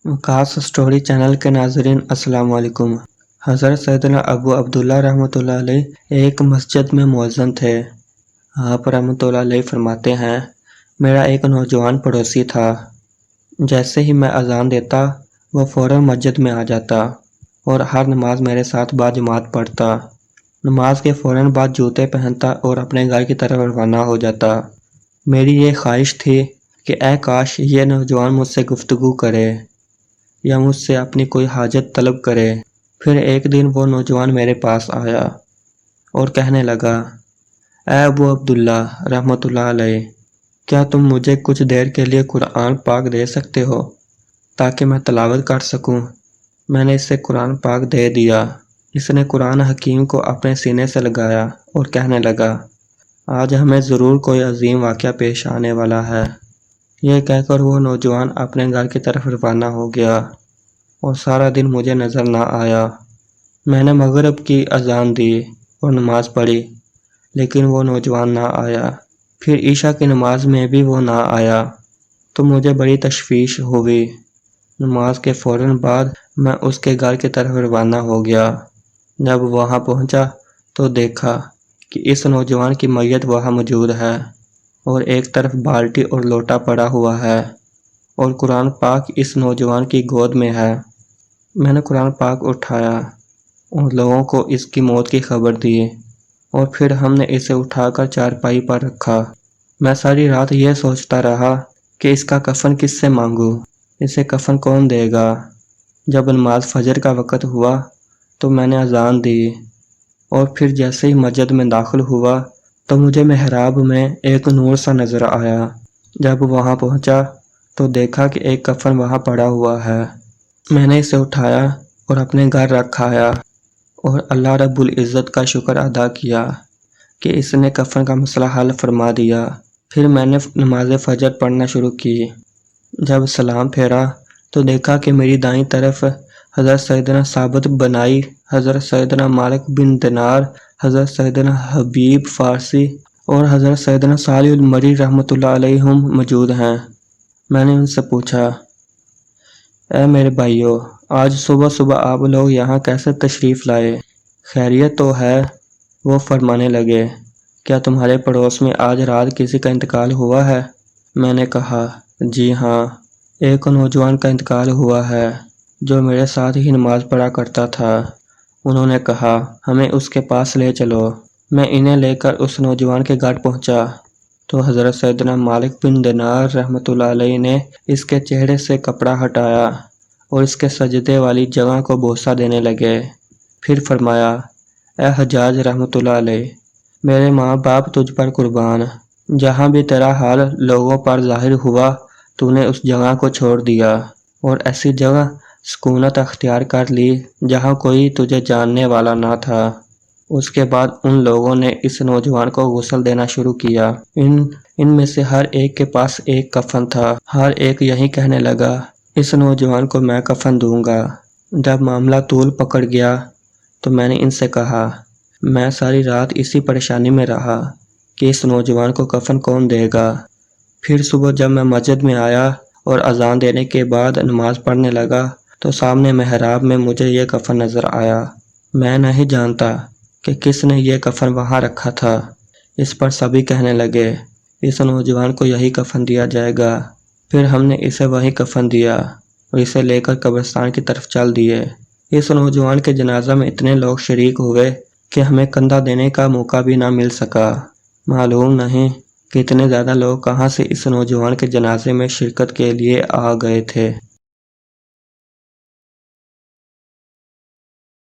खास story channel के नाज़रीन अस्सलाम वालेकुम। हज़रत सैयदना अबू अब्दुल्ला रहमतुल्लाह अलैह एक मस्जिद में मुअज्जिन थे। आप रहमतुल्लाह अलैह फरमाते हैं, मेरा एक नौजवान पड़ोसी था। जैसे ही मैं अजान देता वह फ़ौरन मस्जिद में आ जाता और हर नमाज मेरे साथ बाजमात पढ़ता। नमाज के फ़ौरन बाद जूते पहनता और अपने घर की तरफ रवाना हो जाता। मेरी ये ख्वाहिश थी कि ऐ काश ये नौजवान मुझसे गुफ्तगू करे या मुझसे अपनी कोई हाजत तलब करे। फिर एक दिन वो नौजवान मेरे पास आया और कहने लगा, ऐ अबू अब्दुल्ला रहमतुल्लाह अलैह, क्या तुम मुझे कुछ देर के लिए कुरान पाक दे सकते हो ताकि मैं तिलावत कर सकूं? मैंने इसे कुरान पाक दे दिया। इसने कुरान हकीम को अपने सीने से लगाया और कहने लगा, आज हमें ज़रूर कोई अजीम वाक़या पेश आने वाला है। यह कहकर वो नौजवान अपने घर की तरफ रवाना हो गया और सारा दिन मुझे नज़र ना आया। मैंने मगरिब की अजान दी और नमाज पढ़ी, लेकिन वो नौजवान ना आया। फिर ईशा की नमाज में भी वो ना आया तो मुझे बड़ी तशवीश हुई। नमाज के फ़ौरन बाद मैं उसके घर की तरफ रवाना हो गया। जब वहाँ पहुँचा तो देखा कि इस नौजवान की मैयत वहाँ मौजूद है और एक तरफ बाल्टी और लोटा पड़ा हुआ है और कुरान पाक इस नौजवान की गोद में है। मैंने कुरान पाक उठाया और लोगों को इसकी मौत की खबर दी और फिर हमने इसे उठाकर चारपाई पर रखा। मैं सारी रात यह सोचता रहा कि इसका कफन किससे मांगूं, इसे कफन कौन देगा। जब नमाज फजर का वक़्त हुआ तो मैंने अजान दी और फिर जैसे ही मस्जिद में दाखिल हुआ तो मुझे मेहराब में एक नूर सा नज़र आया। जब वहाँ पहुँचा तो देखा कि एक कफन वहाँ पड़ा हुआ है। मैंने इसे उठाया और अपने घर रखाया और अल्लाह रब्बुल इज़्ज़त का शुक्र अदा किया कि इसने कफन का मसला हल फरमा दिया। फिर मैंने नमाज फजर पढ़ना शुरू की। जब सलाम फेरा तो देखा कि मेरी दाईं तरफ हज़रत सैयदना साबित बनाई, हज़रत सैयदना मालिक बिन दिनार, हज़रत सैयदना हबीब फ़ारसी और हज़रत सैयदना सालिह अल मरी रहमतुल्लाह अलैहिम मौजूद हैं। मैंने उनसे पूछा, ऐ मेरे भाइयों, आज सुबह सुबह आप लोग यहाँ कैसे तशरीफ़ लाए? खैरियत तो है? वो फरमाने लगे, क्या तुम्हारे पड़ोस में आज रात किसी का इंतकाल हुआ है? मैंने कहा, जी हाँ, एक नौजवान का इंतकाल हुआ है जो मेरे साथ ही नमाज पढ़ा करता था। उन्होंने कहा, हमें उसके पास ले चलो। मैं इन्हें लेकर उस नौजवान के घर पहुँचा तो हज़रत सैयदना मालिक बिन दिनार रहमतुल्लाह अलैह ने इसके चेहरे से कपड़ा हटाया और इसके सजदे वाली जगह को बोसा देने लगे। फिर फरमाया, ए हज्जाज रहमतुल्लाह अलैह, मेरे माँ बाप तुझ पर कुर्बान, जहाँ भी तेरा हाल लोगों पर ज़ाहिर हुआ तूने उस जगह को छोड़ दिया और ऐसी जगह सुकूनत अख्तियार कर ली जहाँ कोई तुझे जानने वाला ना था। उसके बाद उन लोगों ने इस नौजवान को गुस्ल देना शुरू किया। इनमें से हर एक के पास एक कफन था। हर एक यही कहने लगा, इस नौजवान को मैं कफन दूंगा। जब मामला तूल पकड़ गया तो मैंने इनसे कहा, मैं सारी रात इसी परेशानी में रहा कि इस नौजवान को कफन कौन देगा। फिर सुबह जब मैं मस्जिद में आया और अजान देने के बाद नमाज पढ़ने लगा तो सामने मेहराब में मुझे ये कफन नज़र आया। मैं नहीं जानता कि किसने ये कफन वहाँ रखा था। इस पर सभी कहने लगे, इस नौजवान को यही कफन दिया जाएगा। फिर हमने इसे वही कफन दिया और इसे लेकर कब्रिस्तान की तरफ चल दिए। इस नौजवान के जनाजा में इतने लोग शरीक हुए कि हमें कंधा देने का मौका भी ना मिल सका। मालूम नहीं कि इतने ज़्यादा लोग कहाँ से इस नौजवान के जनाजे में शिरकत के लिए आ गए थे।